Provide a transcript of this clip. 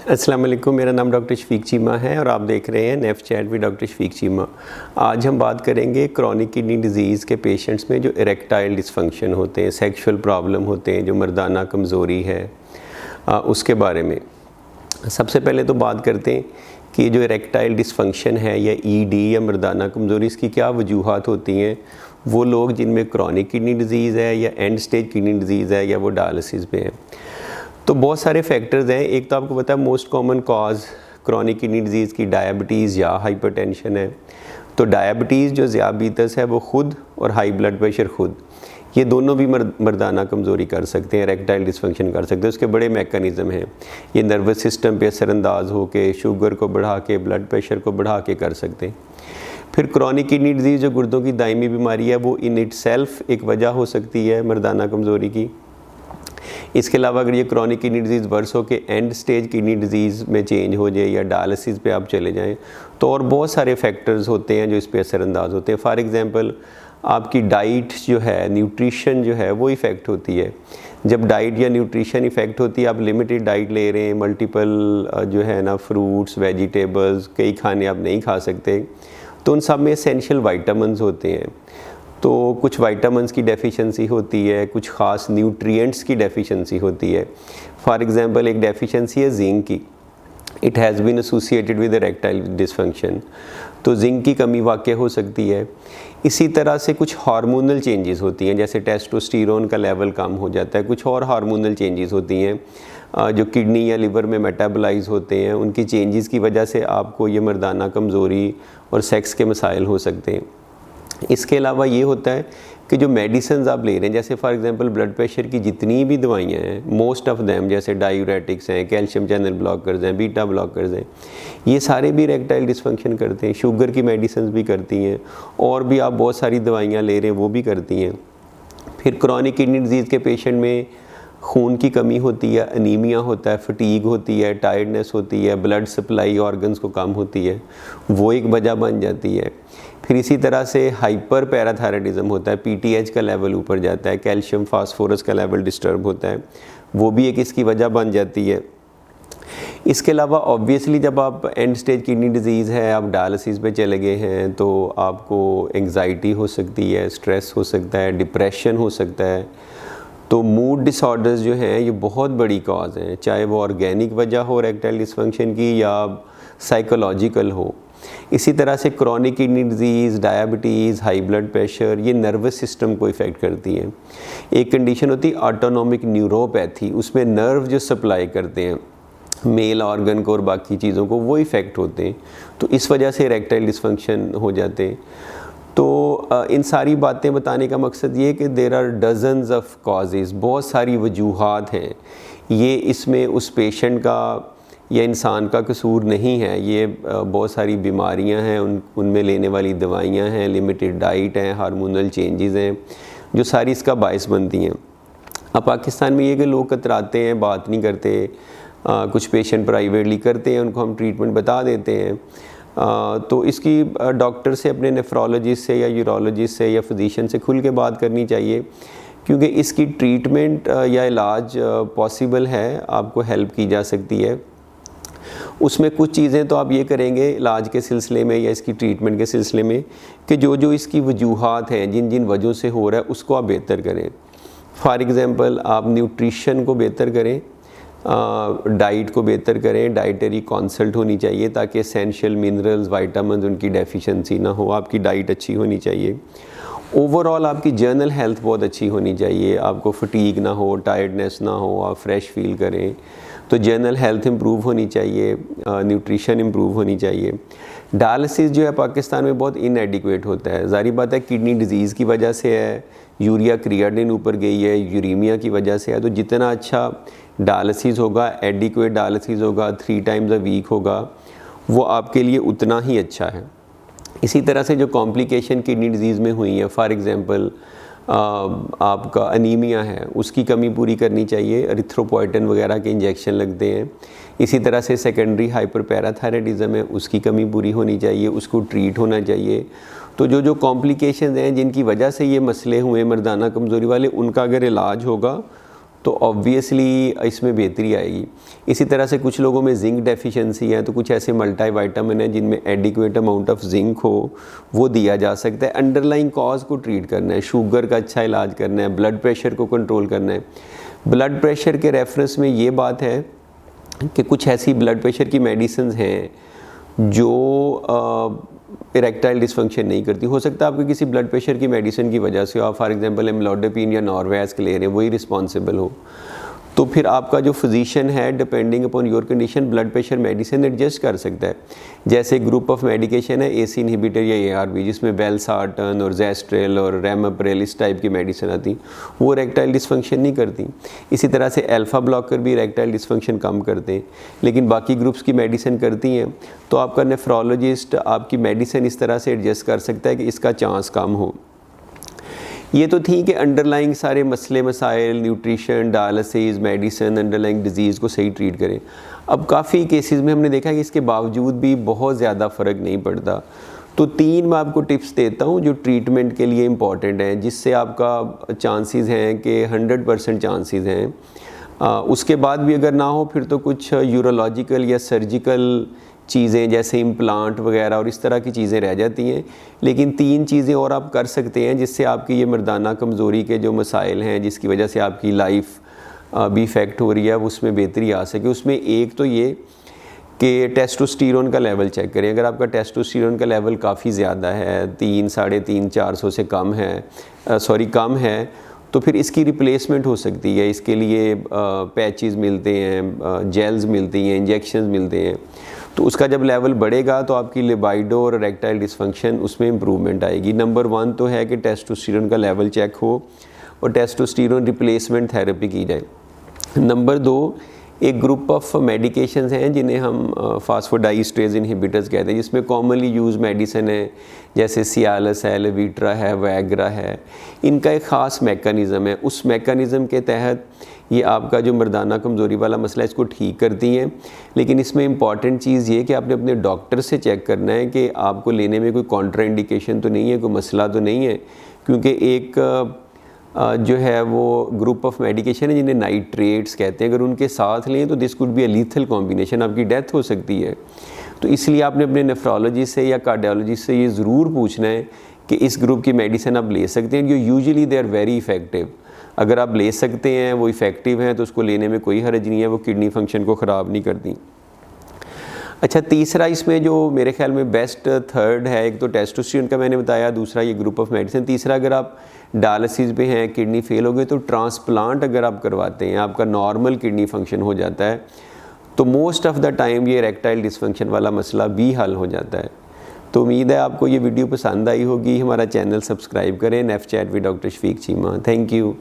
अस्सलाम वालेकुम, मेरा नाम डॉक्टर शफीक चीमा है और आप देख रहे हैं Neph Chat with doctor Shafiq Cheema. आज हम बात करेंगे क्रॉनिक किडनी डिजीज़ के पेशेंट्स में जो इरेक्टाइल डिसफंक्शन होते हैं, सेक्सुअल प्रॉब्लम होते हैं, जो मर्दाना कमज़ोरी है उसके बारे में। सबसे पहले तो बात करते हैं कि जो इरेक्टाइल डिसफंक्शन है या ईडी या मर्दाना कमज़ोरी, इसकी क्या वजूहात होती हैं। वो लोग जिनमें क्रॉनिक किडनी डिजीज़ है या एंड स्टेज किडनी डिजीज़ है या वो डायलिसिस पे है, तो बहुत सारे फैक्टर्स हैं। एक तो आपको पता है most common cause chronic kidney disease की डायबिटीज़ या हाइपरटेंशन है। तो डायबिटीज़ जो ज़ियाबीतस है वो खुद और हाई ब्लड प्रेशर खुद, ये दोनों भी मर्दाना कमज़ोरी कर सकते हैं, इरेक्टाइल डिसफंक्शन कर सकते हैं। उसके बड़े मैकेनिज़्म हैं। ये नर्वस सिस्टम पे असरअंदाज होकर शुगर को बढ़ा के, ब्लड प्रेशर को बढ़ा के कर सकते हैं। फिर क्रॉनिक किडनी डिजीज़ जो गुर्दों की दायमी बीमारी है, वो इन इटसेल्फ एक वजह हो सकती है मर्दाना कमज़ोरी की। इसके अलावा अगर ये क्रॉनिक किडनी डिजीज़ वर्स हो के एंड स्टेज किडनी डिजीज़ में चेंज हो जाए या डायलिसिस पे आप चले जाएं, तो और बहुत सारे फैक्टर्स होते हैं जो इस पे असरअंदाज होते हैं। फॉर एग्ज़ाम्पल आपकी डाइट जो है, न्यूट्रिशन जो है, वो इफ़ेक्ट होती है। जब डाइट या न्यूट्रिशन इफ़ेक्ट होती है, आप लिमिटेड डाइट ले रहे हैं, मल्टीपल जो है ना फ्रूट्स, वेजिटेबल्स, कई खाने आप नहीं खा सकते, तो उन सब में एसेंशियल वाइटामिन्स होते हैं। तो कुछ वाइटामिन्स की डेफिशिएंसी होती है, कुछ ख़ास न्यूट्रिएंट्स की डेफिशिएंसी होती है। फॉर एग्ज़ाम्पल एक डेफिशिएंसी है जिंक की। It has been associated with erectile dysfunction, तो जिंक की कमी वाक़ई हो सकती है। इसी तरह से कुछ हार्मोनल चेंजेस होती हैं, जैसे टेस्टोस्टेरोन का लेवल कम हो जाता है। कुछ और हार्मोनल चेंजेस होती हैं जो किडनी या लिवर में मेटाबोलाइज होते हैं। उनकी चेंजेस की वजह से आपको ये मर्दाना कमज़ोरी और सेक्स के मसाइल हो सकते हैं। इसके अलावा ये होता है कि जो मेडिसिन आप ले रहे हैं, जैसे फॉर एग्जांपल ब्लड प्रेशर की जितनी भी दवाइयाँ हैं, मोस्ट ऑफ देम, जैसे डायूरेटिक्स हैं, कैल्शियम चैनल ब्लॉकर्स हैं, बीटा ब्लॉकर्स हैं, ये सारे भी इरेक्टाइल डिसफंक्शन करते हैं। शुगर की मेडिसिन भी करती हैं, और भी आप बहुत सारी दवाइयाँ ले रहे हैं वो भी करती हैं। फिर क्रॉनिक किडनी डिजीज़ के पेशेंट में खून की कमी होती है, अनीमिया होता है, फटीग होती है, टायर्डनेस होती है, ब्लड सप्लाई ऑर्गन्स को कम होती है, वो एक वजह बन जाती है। फिर इसी तरह से हाइपर पैराथायराइडिज्म होता है, पीटीएच का लेवल ऊपर जाता है, कैल्शियम फास्फोरस का लेवल डिस्टर्ब होता है, वो भी एक इसकी वजह बन जाती है। इसके अलावा ऑब्वियसली जब आप एंड स्टेज किडनी डिजीज़ है, आप डायलिसिस पे चले गए हैं, तो आपको एंग्जाइटी हो सकती है, स्ट्रेस हो सकता है, डिप्रेशन हो सकता है। तो मूड डिसऑर्डर्स जो हैं ये बहुत बड़ी कॉज हैं, चाहे वो ऑर्गेनिक वजह हो इरेक्टाइल डिसफंक्शन की या साइकोलॉजिकल हो। इसी तरह से chronic kidney disease, diabetes, high blood pressure, ये नर्वस सिस्टम को इफ़ेक्ट करती हैं। एक कंडीशन होती है ऑटोनोमिक न्यूरोपैथी, उसमें नर्व जो सप्लाई करते हैं मेल ऑर्गन को और बाकी चीज़ों को, वो इफ़ेक्ट होते हैं। तो इस वजह से इरेक्टाइल डिसफंक्शन हो जाते हैं। तो इन सारी बातें बताने का मकसद ये है कि there are dozens of causes, बहुत सारी वजूहात हैं। ये इसमें उस पेशेंट का या इंसान का कसूर नहीं है। ये बहुत सारी बीमारियां हैं, उनमें लेने वाली दवाइयां हैं, लिमिटेड डाइट हैं, हार्मोनल चेंजेस हैं, जो सारी इसका बायस बनती हैं। अब पाकिस्तान में ये कि लोग कतराते हैं, बात नहीं करते। कुछ पेशेंट प्राइवेटली करते हैं, उनको हम ट्रीटमेंट बता देते हैं। तो इसकी डॉक्टर से, अपने नेफ्रोलॉजिस्ट से या यूरोलॉजिस्ट से या फिजिशियन से खुल के बात करनी चाहिए, क्योंकि इसकी ट्रीटमेंट या इलाज पॉसिबल है, आपको हेल्प की जा सकती है। उसमें कुछ चीज़ें तो आप ये करेंगे इलाज के सिलसिले में या इसकी ट्रीटमेंट के सिलसिले में कि जो जो इसकी वजूहात हैं, जिन जिन वजहों से हो रहा है, उसको आप बेहतर करें। फॉर एग्ज़ाम्पल आप न्यूट्रिशन को बेहतर करें, डाइट को बेहतर करें, डाइटरी कंसल्ट होनी चाहिए ताकि एसेंशियल मिनरल्स, विटामिन्स, उनकी डेफिशिएंसी ना हो। आपकी डाइट अच्छी होनी चाहिए। ओवरऑल आपकी जर्नल हेल्थ बहुत अच्छी होनी चाहिए, आपको फटीग ना हो, टायर्डनेस ना हो, आप फ्रेश फील करें। तो जर्नल हेल्थ इम्प्रूव होनी चाहिए, न्यूट्रिशन इम्प्रूव होनी चाहिए। डायलिसिस जो है पाकिस्तान में बहुत इनएडिक्वेट होता है। ज़ाहिर बात है किडनी डिजीज़ की वजह से है, यूरिया क्रिएटिनिन ऊपर गई है, यूरीमिया की वजह से है। तो जितना अच्छा डायलिसिस होगा, एडिक्वेट डायलिसिस होगा, 3 टाइम्स अ वीक होगा, वो आपके लिए उतना ही अच्छा है। इसी तरह से जो कॉम्प्लिकेशन किडनी डिजीज़ में हुई है, फॉर एग्ज़ाम्पल आपका अनीमिया है, उसकी कमी पूरी करनी चाहिए, एरिथ्रोपोइटिन वगैरह के इंजेक्शन लगते हैं। इसी तरह से सेकेंडरी हाइपर पैराथायराइडिज्म है, उसकी कमी पूरी होनी चाहिए, उसको ट्रीट होना चाहिए। तो जो जो कॉम्प्लिकेशन हैं जिनकी वजह से ये मसले हुए मर्दाना कमज़ोरी वाले, उनका अगर इलाज होगा तो ऑब्वियसली इसमें बेहतरी आएगी। इसी तरह से कुछ लोगों में जिंक डेफिशिएंसी है, तो कुछ ऐसे मल्टीविटामिन है जिनमें एडिक्वेट अमाउंट ऑफ जिंक हो, वो दिया जा सकता है। अंडरलाइंग कॉज को ट्रीट करना है, शुगर का अच्छा इलाज करना है, ब्लड प्रेशर को कंट्रोल करना है। ब्लड प्रेशर के रेफरेंस में ये बात है कि कुछ ऐसी ब्लड प्रेशर की मेडिसिन हैं जो इरेक्टाइल डिसफंक्शन नहीं करती। हो सकता है आपको किसी ब्लड प्रेशर की मेडिसिन की वजह से, आप फॉर एग्जांपल एमलोडापिन या नॉर्वेस्क ले रहे हैं, वही रिस्पॉन्सिबल हो, तो फिर आपका जो फिजिशियन है depending upon your condition blood pressure medicine adjust कर सकता है। जैसे ग्रुप ऑफ मेडिकेशन है एसी इनहिबिटर या एआरबी, जिसमें वेलसार्टन और जेस्ट्रेल और रैमअप्रेल इस टाइप की मेडिसिन आती, वो इरेक्टाइल डिसफंक्शन नहीं करती। इसी तरह से अल्फा ब्लॉकर भी इरेक्टाइल डिसफंक्शन कम करते हैं, लेकिन बाकी ग्रुप्स की मेडिसिन करती हैं। तो आपका नेफ्रोलॉजिस्ट आपकी मेडिसिन इस तरह से एडजस्ट कर सकता है कि इसका चांस कम हो। ये तो ठीक है, अंडरलाइंग सारे मसले मसाइल, nutrition, dialysis, medicine, underlying disease को सही ट्रीट करें। अब काफ़ी केसेस में हमने देखा है कि इसके बावजूद भी बहुत ज़्यादा फ़र्क नहीं पड़ता। तो 3 मैं आपको टिप्स देता हूँ जो ट्रीटमेंट के लिए इम्पॉर्टेंट हैं, जिससे आपका चांसेस हैं कि 100% चांसेस हैं। उसके बाद भी अगर ना हो फिर तो कुछ यूरोलॉजिकल या सर्जिकल चीज़ें जैसे इम्प्लांट वगैरह और इस तरह की चीज़ें रह जाती हैं। लेकिन 3 चीज़ें और आप कर सकते हैं जिससे आपकी ये मर्दाना कमज़ोरी के जो मसाइल हैं, जिसकी वजह से आपकी लाइफ भी इफ़ेक्ट हो रही है, उसमें बेहतरी आ सके। उसमें एक तो ये कि टेस्टोस्टेरोन का लेवल चेक करें। अगर आपका टेस्टोस्टेरोन का लेवल काफ़ी ज़्यादा है, 3, 350, 400 से कम है, तो फिर इसकी रिप्लेसमेंट हो सकती है। इसके लिए पैचेस मिलते हैं, जेल्स मिलती हैं, इंजेक्शंस मिलते हैं। तो उसका जब लेवल बढ़ेगा तो आपकी लिबाइडो और इरेक्टाइल डिसफंक्शन उसमें इम्प्रूवमेंट आएगी। नंबर 1 तो है कि टेस्टोस्टेरोन का लेवल चेक हो और टेस्टोस्टेरोन रिप्लेसमेंट थेरेपी की जाए। नंबर 2, एक ग्रुप ऑफ मेडिकेशंस हैं जिन्हें हम फास्फोडाइएस्ट्रेज इनहिबिटर्स कहते हैं, जिसमें कॉमनली यूज मेडिसिन है जैसे सियालस है, लेविट्रा है, वैग्रा है। इनका एक ख़ास मैकेनिज़्म है, उस मैकेनिज़्म के तहत ये आपका जो मर्दाना कमज़ोरी वाला मसला है इसको ठीक करती हैं। लेकिन इसमें इम्पॉर्टेंट चीज़ ये कि आपने अपने डॉक्टर से चेक करना है कि आपको लेने में कोई कॉन्ट्राइंडिकेशन तो नहीं है, कोई मसला तो नहीं है। क्योंकि एक जो है वो ग्रुप ऑफ मेडिकेशन है जिन्हें नाइट्रेट्स कहते हैं, अगर उनके साथ लें तो this could be a lethal combination, आपकी डेथ हो सकती है। तो इसलिए आपने अपने नेफ्रोलॉजिस्ट से या कार्डियोलॉजिस्ट से ये ज़रूर पूछना है कि इस ग्रुप की मेडिसिन आप ले सकते हैं, जो usually they are very effective. अगर आप ले सकते हैं, वो इफ़ेक्टिव हैं, तो उसको लेने में कोई हर्ज नहीं है, वो किडनी फंक्शन को ख़राब नहीं करती। अच्छा, तीसरा इसमें जो मेरे ख्याल में बेस्ट थर्ड है, एक तो टेस्टोस्टेरोन का मैंने बताया, दूसरा ये ग्रुप ऑफ मेडिसिन, तीसरा अगर आप डायलिसिस पे हैं, किडनी फेल हो गए, तो ट्रांसप्लांट अगर आप करवाते हैं, आपका नॉर्मल किडनी फंक्शन हो जाता है, तो मोस्ट ऑफ़ द टाइम ये इरेक्टाइल डिसफंक्शन वाला मसला भी हल हो जाता है। तो उम्मीद है आपको ये वीडियो पसंद आई होगी। हमारा चैनल सब्सक्राइब करें, Neph Chat with doctor Shafiq Cheema. Thank you.